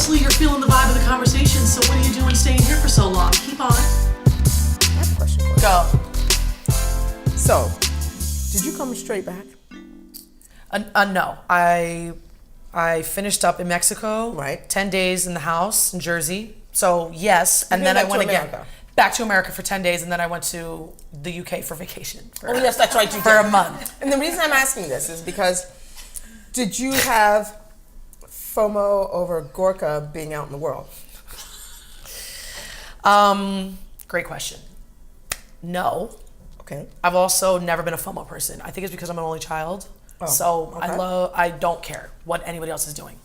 Obviously, you're feeling the vibe of the conversation, so what are you doing staying here for so long? Keep on. I have a question for you. Go. So, did you come straight back? No. I finished up in Mexico. Right. 10 days in the house in Jersey. So, yes. And then I went again. Back to America for 10 days, and then I went to the UK for vacation. Oh, yes, that's right. You For did. a month. And the reason I'm asking this is because did you have FOMO over Gorka being out in the world? Great question. No. Okay. I've also never been a FOMO person. I think it's because I'm an only child. Oh, So okay. I don't care what anybody else is doing.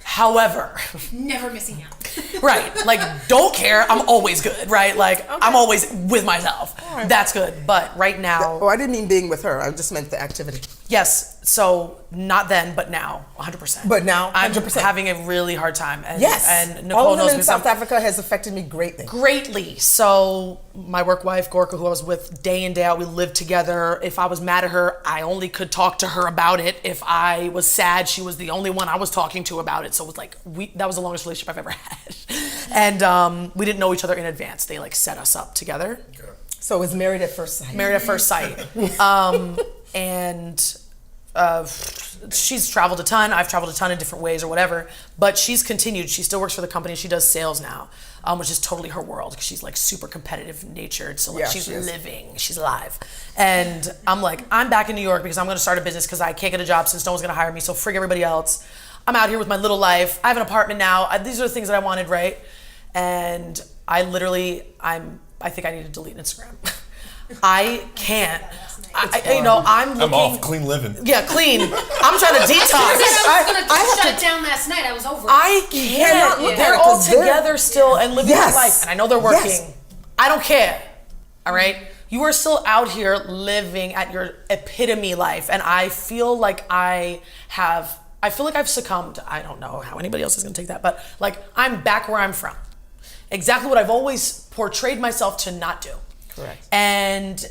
However, Never missing out. right, like don't care, I'm always good, right? Like I'm always with myself. right. That's good. But right now, Oh, I didn't mean being with her. I just meant the activity. yes, so not then, but now, 100%. But now, I'm 100%. having a really hard time. And, Yes. and Nicole all of knows them me in South Africa has affected me greatly. greatly. So my work wife, Gorka, who I was with day in, day out, we lived together. If I was mad at her, I only could talk to her about it. If I was sad, she was the only one I was talking to about it. So it was like, that was the longest relationship I've ever had. And we didn't know each other in advance. They like set us up together. So it was married at first sight. Married at first sight. And she's traveled a ton. I've traveled a ton in different ways or whatever. But she's continued. She still works for the company. She does sales now, which is totally her world. She's like super competitive natured. So like Yeah, she's she is. living. She's alive. And I'm like, I'm back in New York because I'm going to start a business because I can't get a job since no one's going to hire me. So frig everybody else. I'm out here with my little life. I have an apartment now. These are the things that I wanted, right? And I literally, I think I need to delete Instagram. I can't. I'm looking. I'm off clean living. Yeah, clean. I'm trying to detox. I was gonna I have shut it down last night. I was over. I cannot can't. look at They're it all 'cause they're- together still and living Yes. their life. And I know they're working. Yes. I don't care. All right? You are still out here living at your epitome life. And I feel like I've succumbed. I don't know how anybody else is going to take that. But like, I'm back where I'm from. Exactly what I've always portrayed myself to not do. Correct. And,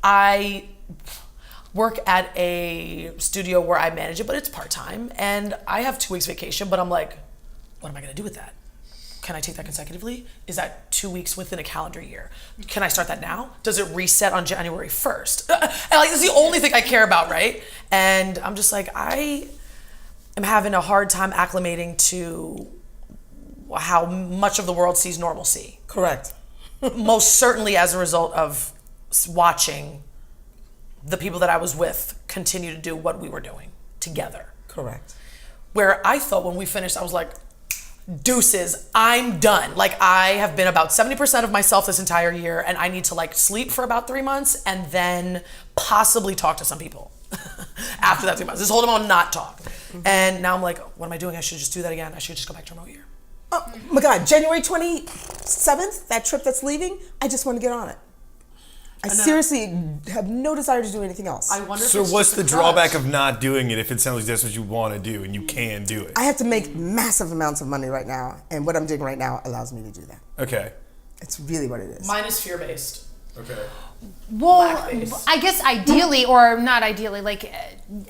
I work at a studio where I manage it, but it's part-time. And I have 2 weeks vacation, but I'm like, what am I going to do with that? Can I take that consecutively? Is that 2 weeks within a calendar year? Can I start that now? Does it reset on January 1st? And like, this is the only thing I care about, right? And I'm just like, I am having a hard time acclimating to how much of the world sees normalcy. Correct. Most certainly as a result of watching the people that I was with continue to do what we were doing together. Correct. Where I thought when we finished, I was like, deuces, I'm done. Like I have been about 70% of myself this entire year and I need to like sleep for about 3 months and then possibly talk to some people after that 3 months. Just hold them on, not talk. And now I'm like, what am I doing? I should just do that again. I should just go back to remote year. Oh my God, January 27th, that trip that's leaving, I just want to get on it. I seriously have no desire to do anything else. I wonder if So it's what's just a the crush. drawback of not doing it if it sounds like that's what you want to do and you can do it? I have to make massive amounts of money right now, and what I'm doing right now allows me to do that. Okay. It's really what it is. Mine is fear-based. Okay. Well, Blackface. I guess ideally, or not ideally, like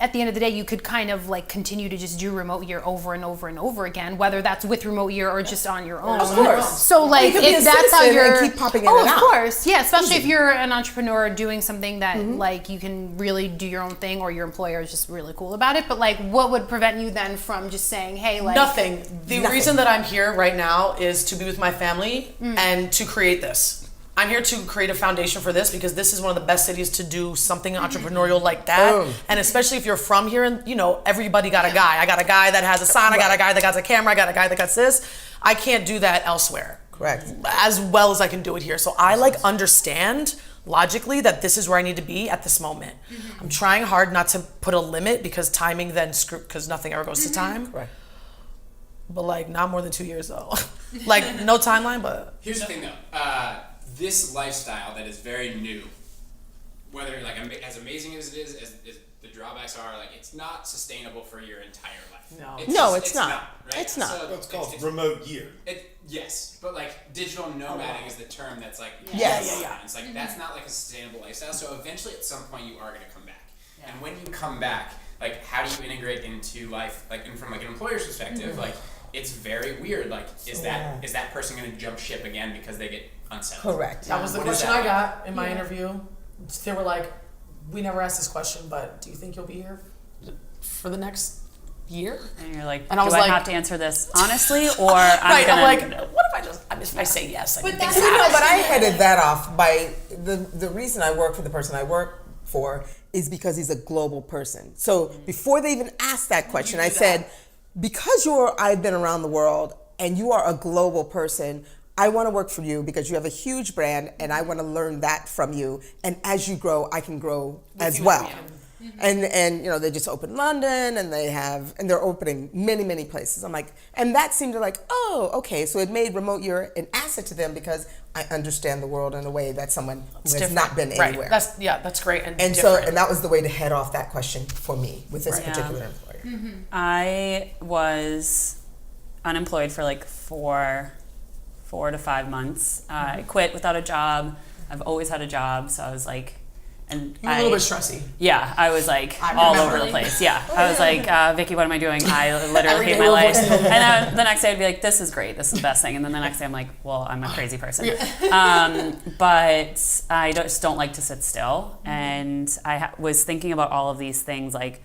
at the end of the day, you could kind of like continue to just do remote year over and over and over again, whether that's with remote year or just on your own. Of course. So like, You could be if a that's how citizen you're, and keep popping in oh, and of out. course, yeah. Especially if you're an entrepreneur doing something that like you can really do your own thing, or your employer is just really cool about it. But like, what would prevent you then from just saying, hey, like Nothing. The Nothing. reason that I'm here right now is to be with my family and to create this. I'm here to create a foundation for this because this is one of the best cities to do something entrepreneurial like that. Boom. And especially if you're from here and, everybody got a guy. I got a guy that has a sign. I got a guy that got a camera. I got a guy that got this. I can't do that elsewhere. Correct. As well as I can do it here. So I understand logically that this is where I need to be at this moment. I'm trying hard not to put a limit because timing then because nothing ever goes to time. Correct. But like not more than 2 years though. Like no timeline, but Here's the thing though, this lifestyle that is very new, whether like as amazing as it is, as the drawbacks are, like it's not sustainable for your entire life. No. No, it's not. Right? It's not. So It's called remote year. Yes, but like digital nomading is the term that's like Yes. yeah. It's like that's not like a sustainable lifestyle. So eventually, at some point, you are going to come back, and when you come back, like how do you integrate into life, like from like an employer's perspective, like it's very weird. Like is that person going to jump ship again because they get unsettled? Correct. That was the What is question that I got in my interview. They were like, we never asked this question, but do you think you'll be here for the next year? And you're like, And I do was I like- have to answer this honestly, or I'm Right, gonna? I'm like, what if I say yes? But But that's- But I headed that off by the reason I work for the person I work for is because he's a global person. So before they even asked that question, I said, because I've been around the world and you are a global person, I want to work for you because you have a huge brand and I want to learn that from you. And as you grow, I can grow as well. And you know, they just opened London and they're opening many places. I'm like, and that seemed to like, oh, okay. So it made remote year an asset to them because I understand the world in a way that someone who has not been anywhere. That's great and And so, and that was the way to head off that question for me with this particular employer. I was unemployed for like 4 to 5 months. I quit without a job. I've always had a job, so I was like, and You're a little bit stressy. Yeah, I was like I all remember. over the place. Yeah, I was like, Vicky, what am I doing? I literally Every hate day my we're life. voicing And then the next day I'd be like, this is great. This is the best thing. And then the next day I'm like, well, I'm a crazy person. But I just don't like to sit still. And I was thinking about all of these things, like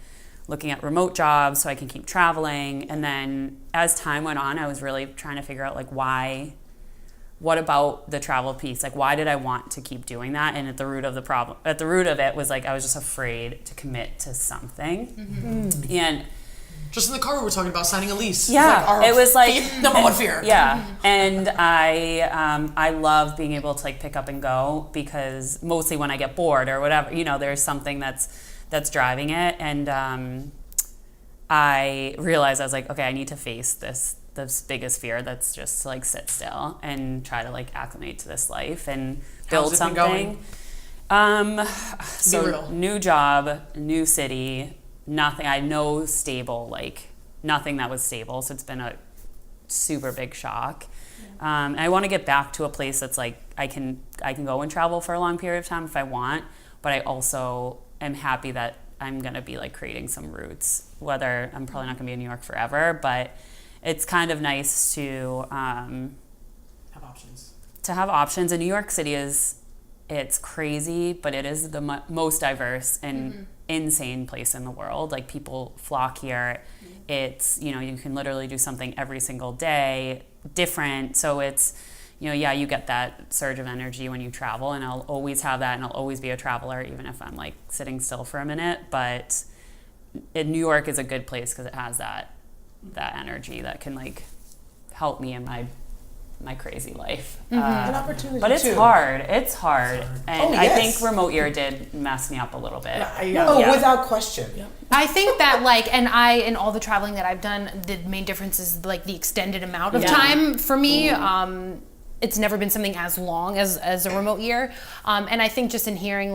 looking at remote jobs so I can keep traveling. And then as time went on, I was really trying to figure out like what about the travel piece? Like, why did I want to keep doing that? And at the root of it was like, I was just afraid to commit to something. And Just in the car, we were talking about signing a lease. yeah, it was like number one fear. Yeah, and I love being able to like pick up and go because mostly when I get bored or whatever, you know, there's something that's driving it. And I realized I was like, okay, I need to face this biggest fear that's just to like sit still and try to like acclimate to this life and build How's it been something. going? So real. new job, new city, nothing. I had no stable, like nothing that was stable. So it's been a super big shock. And I want to get back to a place that's like I can go and travel for a long period of time if I want, but I also am happy that I'm gonna be like creating some roots. Whether I'm probably not gonna be in New York forever, but it's kind of nice to Have options. have options. And New York City it's crazy, but it is the most diverse and insane place in the world. Like people flock here. It's, you know, you can literally do something every single day, different. So it's, you know, yeah, you get that surge of energy when you travel, and I'll always have that, and I'll always be a traveler, even if I'm like sitting still for a minute. But New York is a good place because it has that energy that can like help me in my crazy life. An opportunity But it's too. hard. It's hard. And Oh, I yes. think remote year did mess me up a little bit. Oh, Yeah. without question. I think that like, and in all the traveling that I've done, the main difference is like the extended amount of time for me. It's never been something as long as a remote year. And I think just in hearing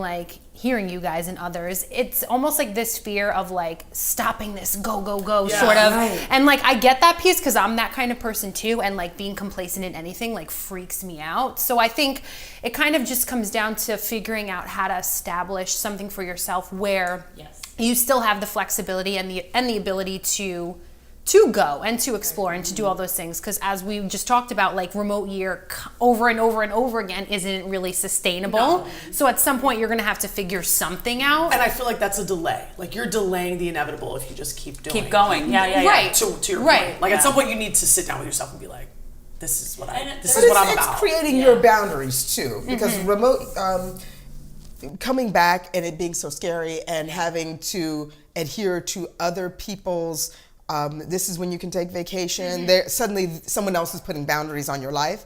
you guys and others, it's almost like this fear of like stopping this go sort of. Right. And like I get that piece because I'm that kind of person too, and like being complacent in anything like freaks me out. So I think it kind of just comes down to figuring out how to establish something for yourself where you still have the flexibility and the ability to go and to explore and to do all those things, because as we just talked about, like remote year over and over and over again isn't really sustainable. So at some point you're gonna have to figure something out. And I feel like that's a delay. Like you're delaying the inevitable if you just keep doing. Keep going. Yeah. Right. To your Right. point. Like at some point you need to sit down with yourself and be like, this is what But I'm it's about. creating your boundaries too, because remote coming back and it being so scary and having to adhere to other people's. This is when you can take vacation. There suddenly someone else is putting boundaries on your life.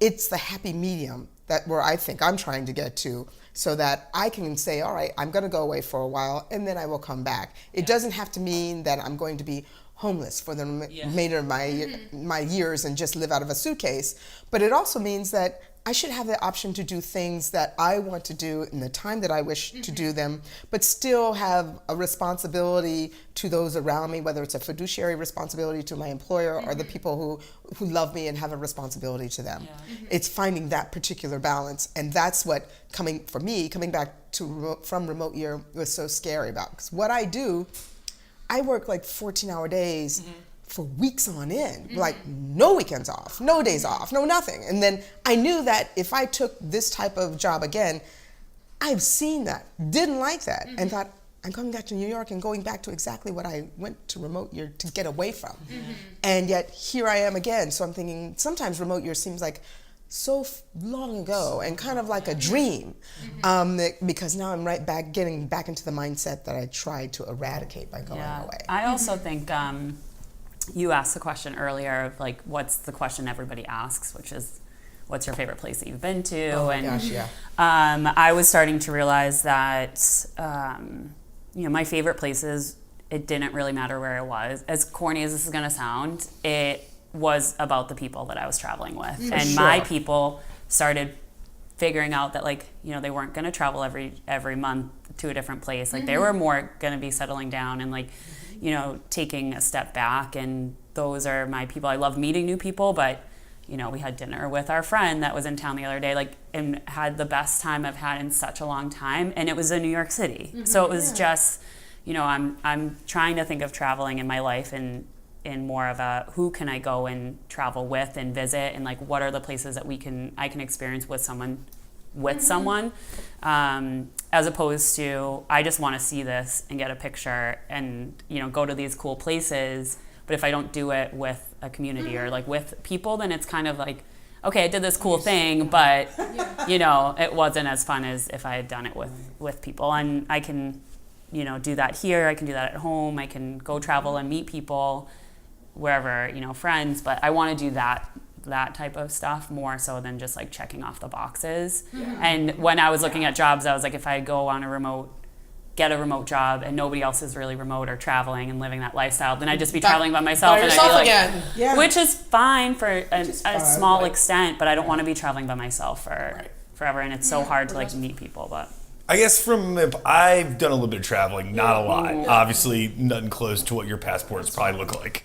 It's the happy medium where I think I'm trying to get to, so that I can say, all right, I'm going to go away for a while and then I will come back. It doesn't have to mean that I'm going to be homeless for the remainder of my years and just live out of a suitcase. But it also means that I should have the option to do things that I want to do in the time that I wish to do them, but still have a responsibility to those around me, whether it's a fiduciary responsibility to my employer or the people who love me and have a responsibility to them. It's finding that particular balance, and that's what coming back to from remote year was so scary about. Because what I do, I work like 14-hour days for weeks on end, like no weekends off, no days off, no nothing. And then I knew that if I took this type of job again, I've seen that, didn't like that, and thought, I'm coming back to New York and going back to exactly what I went to remote year to get away from. And yet here I am again. So I'm thinking sometimes remote year seems like so long ago and kind of like a dream, because now I'm getting back into the mindset that I tried to eradicate by going away. I also think you asked the question earlier of like, what's the question everybody asks, which is, what's your favorite place that you've been to? Oh my gosh, yeah. I was starting to realize that, my favorite places, it didn't really matter where it was. As corny as this is gonna sound, it was about the people that I was traveling with. And my people started figuring out that they weren't gonna travel every month to a different place. Like they were more gonna be settling down and taking a step back, and those are my people. I love meeting new people, but we had dinner with our friend that was in town the other day, and had the best time I've had in such a long time, and it was in New York City. So it was just, I'm trying to think of traveling in my life in more of a who can I go and travel with and visit, and what are the places that I can experience with someone, as opposed to I just want to see this and get a picture and go to these cool places. But if I don't do it with a community or with people, then it's kind of like, okay, I did this cool thing, but it wasn't as fun as if I had done it with people. And I can do that here, I can do that at home, I can go travel and meet people wherever, friends, but I want to do that type of stuff more so than just checking off the boxes. And when I was looking at jobs, I was like, if I go on get a remote job and nobody else is really remote or traveling and living that lifestyle, then I'd just be traveling by myself, and I'd be which is fine for a small extent, but I don't want to be traveling by myself forever, and it's so hard to meet people. But I guess I've done a little bit of traveling, not a lot. Obviously, nothing close to what your passports probably look like.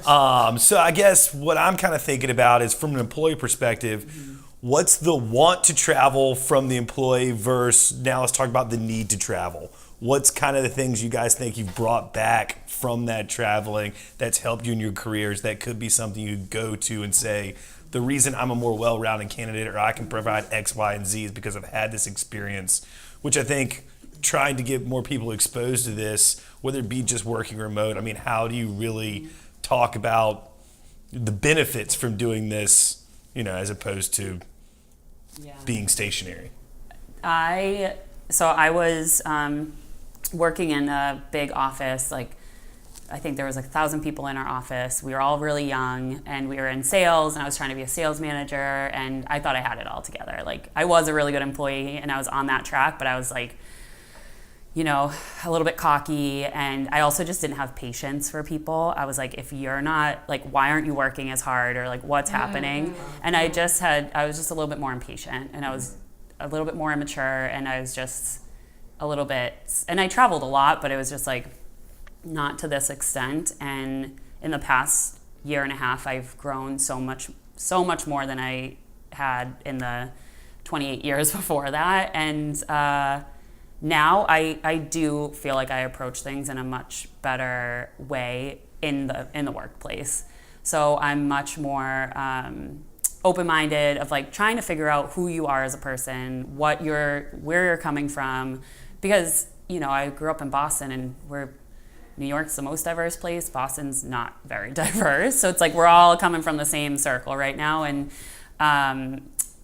So I guess what I'm kind of thinking about is from an employee perspective, what's the want to travel from the employee versus now let's talk about the need to travel. What's kind of the things you guys think you've brought back from that traveling that's helped you in your careers that could be something you go to and say, the reason I'm a more well-rounded candidate or I can provide X, Y, and Z is because I've had this experience, which I think trying to get more people exposed to this, whether it be just working remote, how do you really talk about the benefits from doing this, as opposed to being stationary? I was working in a big office, I think there was 1,000 people in our office. We were all really young, and we were in sales, and I was trying to be a sales manager, and I thought I had it all together. I was a really good employee, and I was on that track, but I was a little bit cocky, and I also just didn't have patience for people. I was if you're not, why aren't you working as hard, or what's happening? And I was just a little bit more impatient, and I was a little bit more immature, and I was just a little bit, and I traveled a lot, but it was just not to this extent. And in the past year and a half, I've grown so much more than I had in the 28 years before that. And now I do feel like I approach things in a much better way in the workplace. So I'm much more open-minded of trying to figure out who you are as a person, where you're coming from, because I grew up in Boston, and New York's the most diverse place. Boston's not very diverse, so it's we're all coming from the same circle right now, and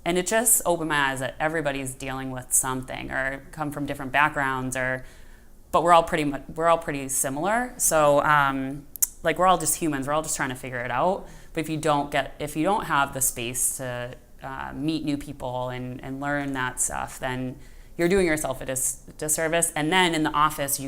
it just opened my eyes that everybody's dealing with something or come from different backgrounds, but we're all pretty similar. So we're all just humans. We're all just trying to figure it out. But if you don't have the space to meet new people and learn that stuff, then you're doing yourself a disservice. And then in the office,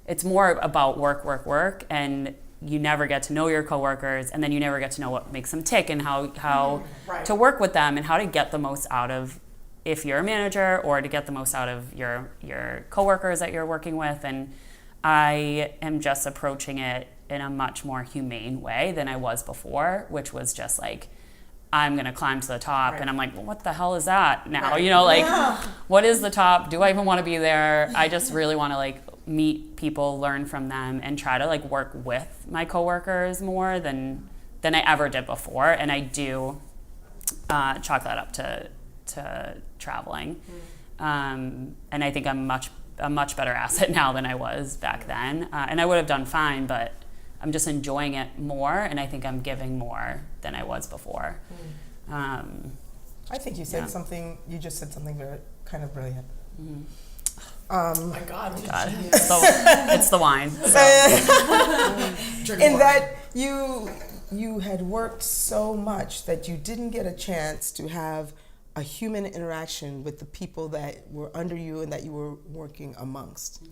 it's it's more about work, and you never get to know your coworkers, and then you never get to know what makes them tick and how to work with them and how to get the most out of, if you're a manager, or to get the most out of your coworkers that you're working with. And I am just approaching it in a much more humane way than I was before, which was just like, I'm gonna climb to the top, and I'm like, well, what the hell is that now? You know, like, what is the top? Do I even want to be there? I just really want to like meet people, learn from them, and try to like work with my coworkers more than I ever did before. And I do chalk that up to traveling. And I think I'm a much better asset now than I was back then. And I would have done fine, but I'm just enjoying it more, and I think I'm giving more than I was before. I think you said something. You just said something very kind of brilliant. Oh my God. It's the wine. In that you had worked so much that you didn't get a chance to have a human interaction with the people that were under you and that you were working amongst.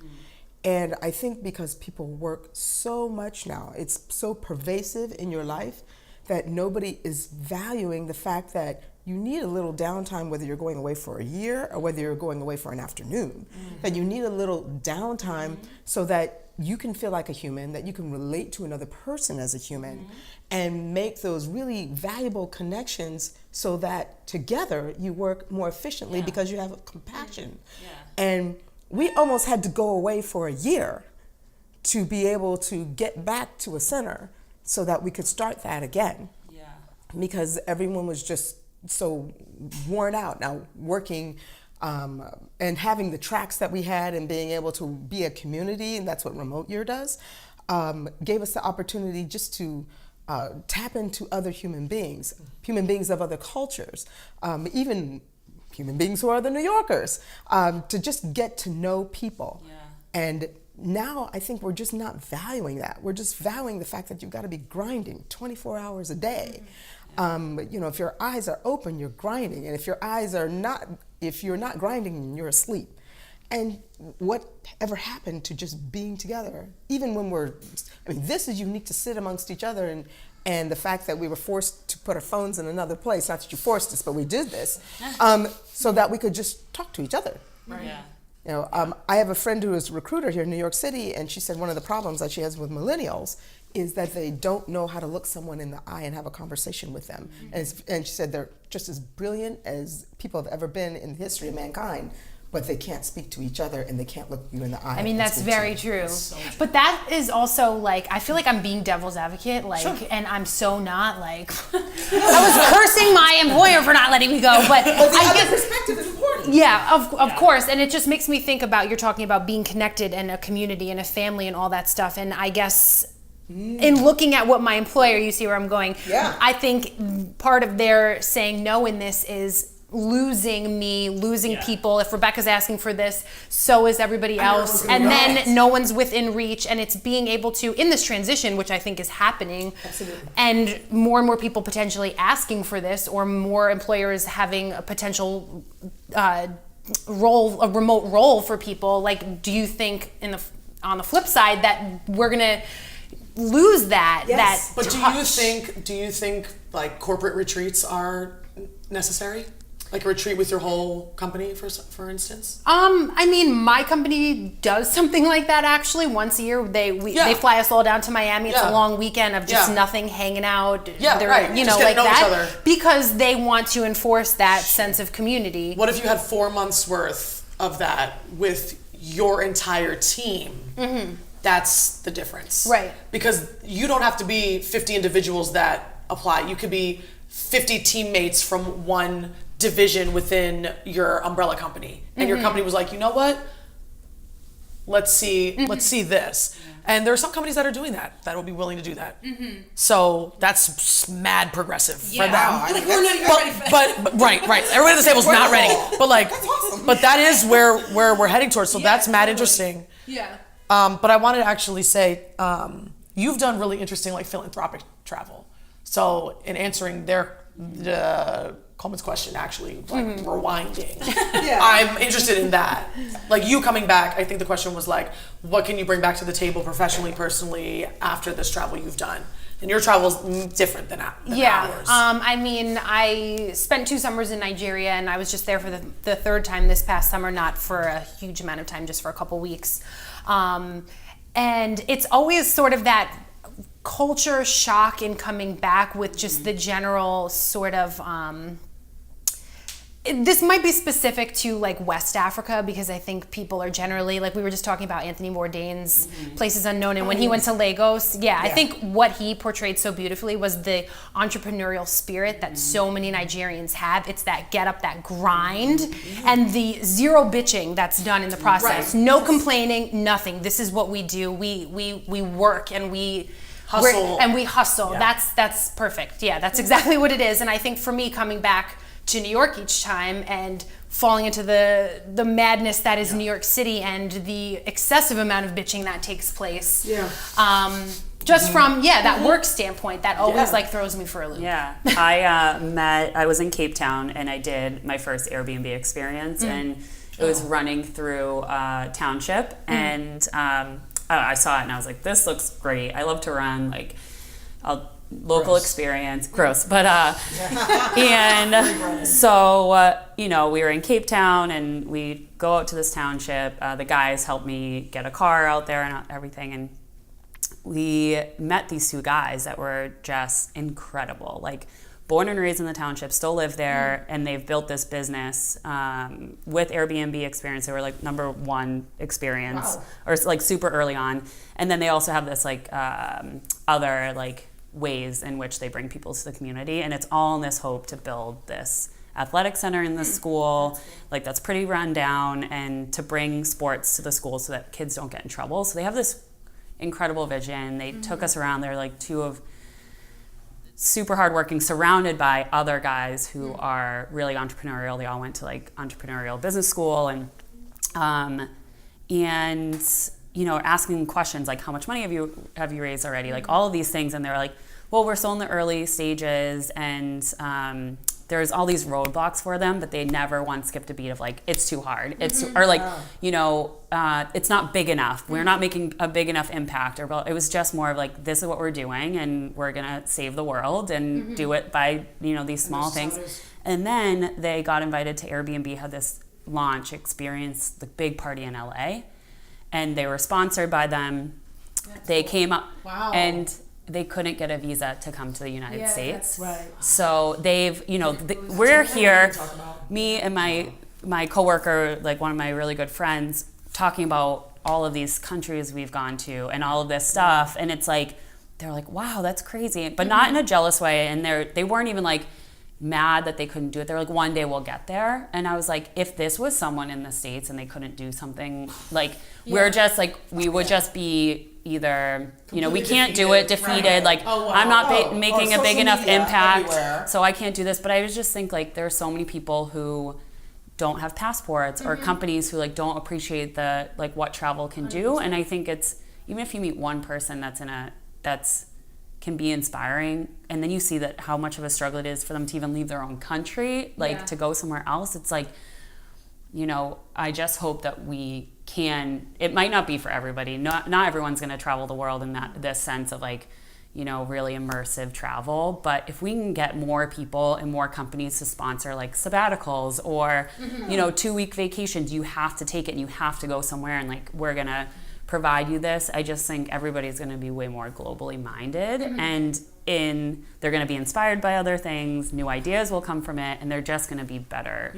And I think because people work so much now, it's so pervasive in your life that nobody is valuing the fact that you need a little downtime, whether you're going away for a year or whether you're going away for an afternoon, that you need a little downtime so that you can feel like a human, that you can relate to another person as a human, and make those really valuable connections so that together you work more efficiently because you have compassion. And we almost had to go away for a year to be able to get back to a center so that we could start that again. Because everyone was just so worn out now working and having the tracks that we had and being able to be a community, and that's what Remote Year does, gave us the opportunity just to tap into other human beings of other cultures, even human beings who are the New Yorkers, to just get to know people. And now I think we're just not valuing that. We're just valuing the fact that you've got to be grinding 24 hours a day. You know, if your eyes are open, you're grinding, and if you're not grinding, you're asleep. And whatever happened to just being together, even when this is unique to sit amongst each other, and the fact that we were forced to put our phones in another place, not that you forced us, but we did this, so that we could just talk to each other. You know, I have a friend who is a recruiter here in New York City, and she said one of the problems that she has with millennials is that they don't know how to look someone in the eye and have a conversation with them. And she said they're just as brilliant as people have ever been in the history of mankind, but they can't speak to each other and they can't look you in the eye. I mean, that's very true. But that is also like, I feel like I'm being devil's advocate, like, and I'm so not like, I was cursing my employer for not letting me go, but the other perspective is important. Yeah, of course. And it just makes me think about, you're talking about being connected and a community and a family and all that stuff. And I guess in looking at what my employer, you see where I'm going, I think part of their saying no in this is losing people. If Rebecca's asking for this, so is everybody else, and then no one's within reach. And it's being able to, in this transition, which I think is happening, and more and more people potentially asking for this, or more employers having a potential a remote role for people. Like, do you think on the flip side that we're gonna lose that? But do you think like corporate retreats are necessary? Like a retreat with your whole company, for instance? I mean, my company does something like that actually. Once a year, they fly us all down to Miami. It's a long weekend of just nothing, hanging out. You know, just like know that. Each other. Because they want to enforce that sense of community. What if you had 4 months worth of that with your entire team? That's the difference. Right. Because you don't have to be 50 individuals that apply. You could be 50 teammates from one division within your umbrella company, and your company was like, you know what, let's see this. And there are some companies that are doing that will be willing to do that. So that's mad progressive for them. But right, everybody at the table is not ready, but like, but that is where we're heading towards. So that's mad interesting. But I wanted to actually say, you've done really interesting like philanthropic travel. So in answering their Coleman's question, actually, like rewinding. I'm interested in that. Like you coming back, I think the question was like, what can you bring back to the table professionally, personally, after this travel you've done? And your travel's different than ours. I mean, I spent 2 summers in Nigeria, and I was just there for the third time this past summer, not for a huge amount of time, just for a couple weeks. And it's always sort of that culture shock in coming back with just the general sort of this might be specific to like West Africa, because I think people are generally, like we were just talking about Anthony Bourdain's Places Unknown, and when he went to Lagos, I think what he portrayed so beautifully was the entrepreneurial spirit that so many Nigerians have. It's that get up, that grind, and the zero bitching that's done in the process. No complaining, nothing. This is what we do. We work and we hustle. That's perfect. Yeah, that's exactly what it is. And I think for me, coming back to New York each time and falling into the madness that is New York City and the excessive amount of bitching that takes place. Just from that work standpoint, that always like throws me for a loop. I was in Cape Town, and I did my first Airbnb experience, and it was running through Township, and I saw it and I was like, this looks great. I love to run like local experience, gross, but and so we were in Cape Town, and we go out to this township. The guys helped me get a car out there and everything, and we met these 2 guys that were just incredible, like born and raised in the township, still live there, and they've built this business with Airbnb experience. They were like number 1 experience, or like super early on, and then they also have this like other like ways in which they bring people to the community, and it's all in this hope to build this athletic center in the school, like that's pretty run down, and to bring sports to the school so that kids don't get in trouble. So they have this incredible vision. They took us around. They're like 2 of super hardworking, surrounded by other guys who are really entrepreneurial. They all went to like entrepreneurial business school, and asking questions like, how much money have you raised already? Like all of these things. And they're like, well, we're still in the early stages, and there's all these roadblocks for them, but they never once skipped a beat of like, it's too hard. It's, or like, it's not big enough. We're not making a big enough impact. Or it was just more of like, this is what we're doing, and we're gonna save the world and do it by, these small things. And then they got invited to Airbnb, had this launch experience, the big party in LA. And they were sponsored by them. They came up and they couldn't get a visa to come to the United States. So they've, we're here, me and my coworker, like one of my really good friends, talking about all of these countries we've gone to and all of this stuff. And it's like, they're like, wow, that's crazy. But not in a jealous way. And they weren't even like mad that they couldn't do it. They're like, one day we'll get there. And I was like, if this was someone in the States and they couldn't do something, like we're just like, we would just be either, we can't do it, defeated, like I'm not making a big enough impact, so I can't do this. But I just think like there are so many people who don't have passports, or companies who like don't appreciate the like what travel can do. And I think it's, even if you meet one person that's can be inspiring, and then you see that how much of a struggle it is for them to even leave their own country, like to go somewhere else. It's like, I just hope that we can, it might not be for everybody. Not everyone's going to travel the world in this sense of like, really immersive travel. But if we can get more people and more companies to sponsor like sabbaticals or, 2-week vacations, you have to take it and you have to go somewhere, and like, we're going to provide you this. I just think everybody's going to be way more globally minded, and they're going to be inspired by other things. New ideas will come from it, and they're just going to be better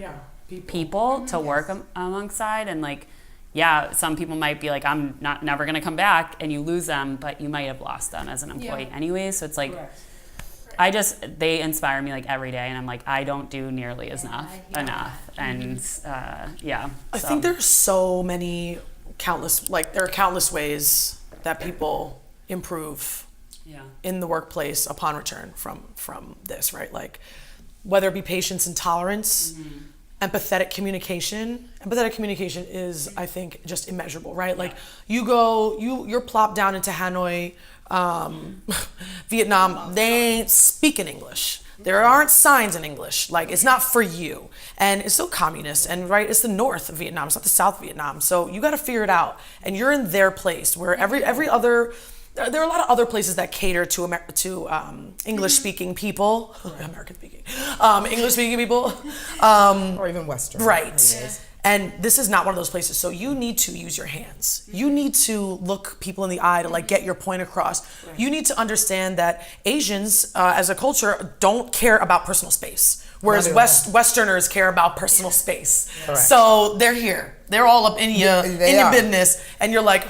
people to work alongside. And like, some people might be like, I'm never going to come back, and you lose them, but you might have lost them as an employee anyway. So it's like, they inspire me like every day, and I'm like, I don't do nearly enough. And I think there's so many there are countless ways that people improve in the workplace upon return from this, right? Like whether it be patience and tolerance, empathetic communication. Empathetic communication is, I think, just immeasurable, right? Like you're plopped down into Hanoi Vietnam, they ain't speaking English. There aren't signs in English. Like, it's not for you. And it's still communist. And right, it's the north of Vietnam. It's not the south of Vietnam. So you got to figure it out. And you're in their place where every other, there are a lot of other places that cater to English-speaking people. American-speaking. English-speaking people. Or even Western. Right. Anyways. And this is not one of those places. So you need to use your hands. You need to look people in the eye to like get your point across. Right. You need to understand that Asians, as a culture, don't care about personal space, whereas Westerners care about personal space. Correct. So they're here. They're all up in your business, and you're like,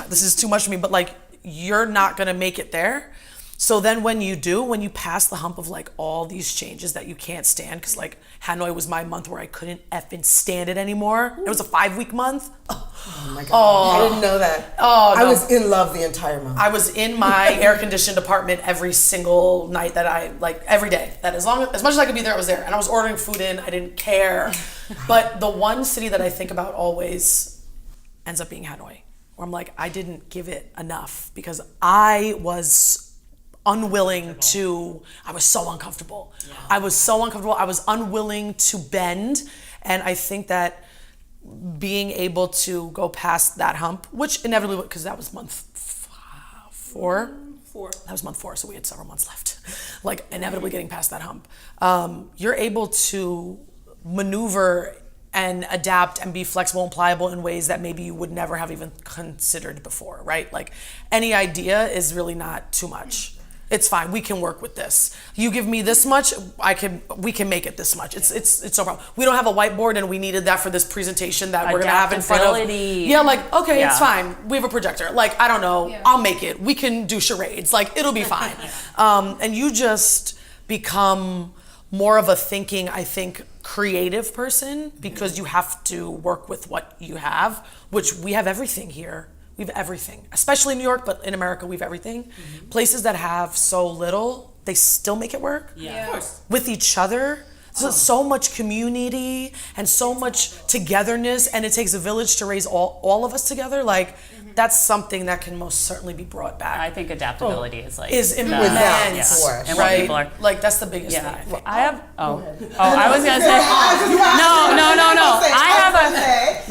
this is too much for me. But like, you're not gonna make it there. So then when you pass the hump of like all these changes that you can't stand, because like Hanoi was my month where I couldn't effing stand it anymore. It was a 5-week month. Oh my God. I didn't know that. Oh, no. I was in love the entire month. I was in my air-conditioned apartment every single night every day. That as much as I could be there, I was there. And I was ordering food in, I didn't care. But the one city that I think about always ends up being Hanoi, where I'm like, I didn't give it enough because I was unwilling to, I was so uncomfortable. Yeah. I was unwilling to bend. And I think that being able to go past that hump, which inevitably, because that was month 4. That was month 4, so we had several months left. Like inevitably getting past that hump. You're able to maneuver and adapt and be flexible and pliable in ways that maybe you would never have even considered before, right? Like any idea is really not too much. It's fine. We can work with this. You give me this much, we can make it this much. It's no problem. We don't have a whiteboard, and we needed that for this presentation that we're gonna have in front of. Yeah, like okay, it's fine. We have a projector. Like I don't know, I'll make it. We can do charades. Like it'll be fine. And you just become more of a thinking, I think, creative person because you have to work with what you have, which we have everything here. We have everything, especially in New York, but in America, we have everything. Mm-hmm. Places that have so little, they still make it work. Yeah. Of course. With each other. So much community and so much togetherness, and it takes a village to raise all of us together. Like, that's something that can most certainly be brought back. I think adaptability is immense, and right? People are, like that's the biggest thing. I think. I have. I was gonna say.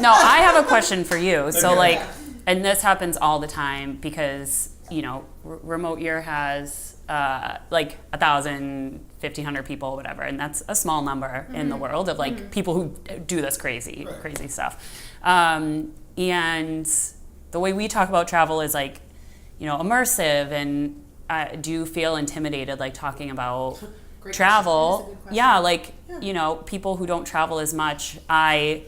No. I have a question for you. So like, and this happens all the time because remote year has like 1,000, 1,500 people, whatever, and that's a small number in the world of like people who do this crazy stuff. And the way we talk about travel is like, immersive. And do you feel intimidated like talking about travel? Yeah, like people who don't travel as much. I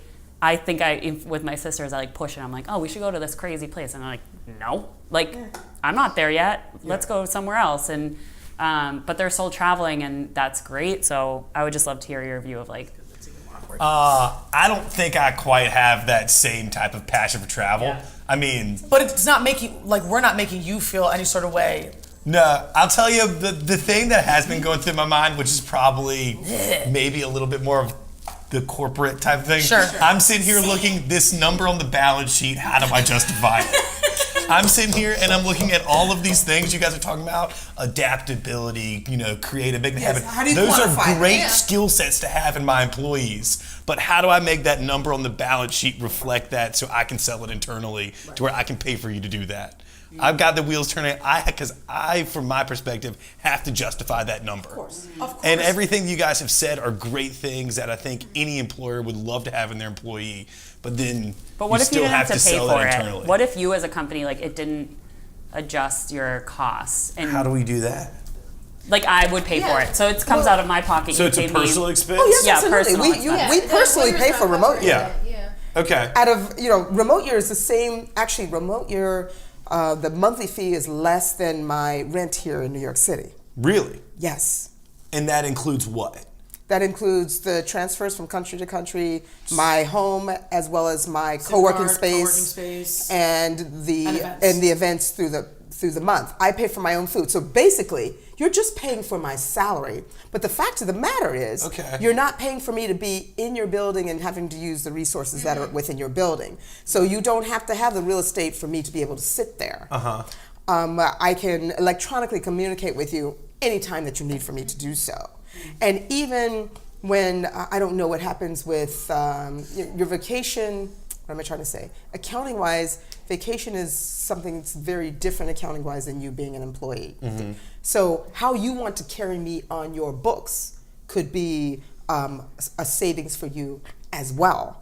think with my sisters, I like push it. I'm like, oh, we should go to this crazy place, and I'm like, no, like I'm not there yet. Let's go somewhere else. And but they're still traveling, and that's great. So I would just love to hear your view of like. I don't think I quite have that same type of passion for travel. Yeah. I mean, but it's not we're not making you feel any sort of way. No, I'll tell you the thing that has been going through my mind, which is probably maybe a little bit more of the corporate type of thing. Sure. I'm sitting here looking this number on the balance sheet. How do I justify it? I'm sitting here and I'm looking at all of these things you guys are talking about: adaptability, creative, making it happen. Those are great skill sets to have in my employees. But how do I make that number on the balance sheet reflect that so I can sell it internally to where I can pay for you to do that? I've got the wheels turning. Because I, from my perspective, have to justify that number. Of course. And everything you guys have said are great things that I think any employer would love to have in their employee. But then what if you still didn't have to pay sell for that it? internally. What if you, as a company, like it didn't adjust your costs? And how do we do that? Like I would pay for it, so it comes out of my pocket. So it's a personal expense. Oh yes, absolutely. Personal We personally pay for remote year. Yeah. Okay. Out of remote year is the same. Actually, remote year. The monthly fee is less than my rent here in New York City. Really? Yes. And that includes what? That includes the transfers from country to country, my home, as well as my co-working space, and the events through through the month. I pay for my own food. So basically, you're just paying for my salary. But the fact of the matter is, you're not paying for me to be in your building and having to use the resources that are within your building. So you don't have to have the real estate for me to be able to sit there. I can electronically communicate with you anytime that you need for me to do so. And even when I don't know what happens with your vacation, what am I trying to say? Accounting wise, vacation is something that's very different accounting wise than you being an employee. So how you want to carry me on your books could be a savings for you as well.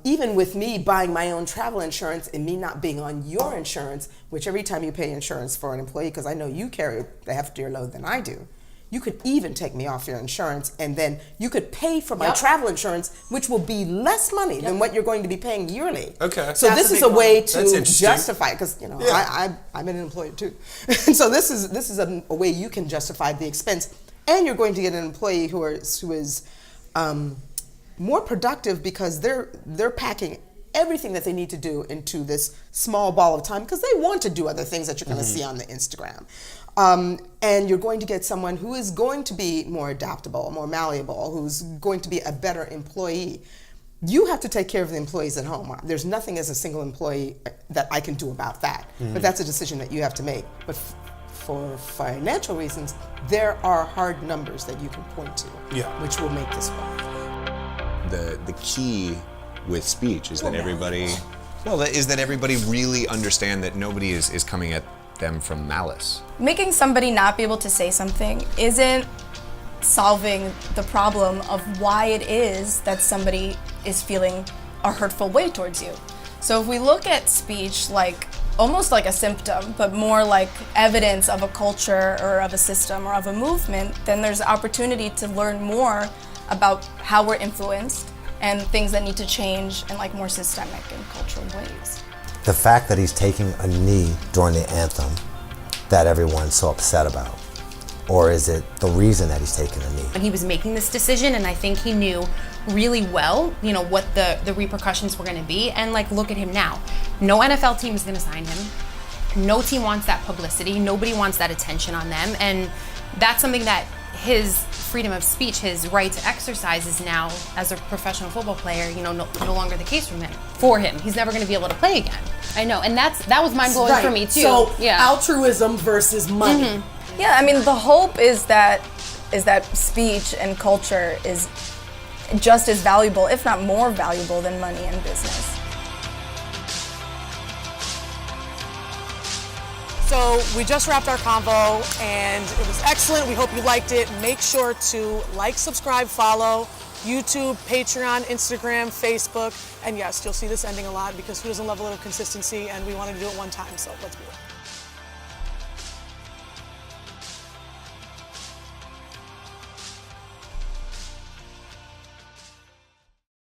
Even with me buying my own travel insurance and me not being on your insurance, which every time you pay insurance for an employee, because I know you carry the heftier load than I do, you could even take me off your insurance, and then you could pay for my travel insurance, which will be less money than what you're going to be paying yearly. So this is a way to justify it, because I'm an employee too. And so this is a way you can justify the expense, and you're going to get an employee who is more productive because they're packing everything that they need to do into this small ball of time because they want to do other things that you're going to see on the Instagram. And you're going to get someone who is going to be more adaptable, more malleable, who's going to be a better employee. You have to take care of the employees at home. There's nothing as a single employee that I can do about that. But that's a decision that you have to make. But for financial reasons, there are hard numbers that you can point to, which will make this work. The key with speech is that everybody really understand that nobody is coming at them from malice. Making somebody not be able to say something isn't solving the problem of why it is that somebody is feeling a hurtful way towards you. So if we look at speech like almost like a symptom, but more like evidence of a culture or of a system or of a movement, then there's opportunity to learn more about how we're influenced and things that need to change in like more systemic and cultural ways. The fact that he's taking a knee during the anthem that everyone's so upset about? Or is it the reason that he's taking a knee? And he was making this decision, and I think he knew really well, what the repercussions were gonna be. And like, look at him now. No NFL team is gonna sign him. No team wants that publicity. Nobody wants that attention on them. And that's something that his freedom of speech, his right to exercise, is now, as a professional football player, no longer the case for him. He's never going to be able to play again. I know, and that was mind blowing for me too. So altruism versus money. Yeah, I mean, the hope is that speech and culture is just as valuable, if not more valuable, than money and business. So we just wrapped our convo and it was excellent. We hope you liked it. Make sure to like, subscribe, follow YouTube, Patreon, Instagram, Facebook. And yes, you'll see this ending a lot because who doesn't love a little consistency, and we wanted to do it one time, so let's do it.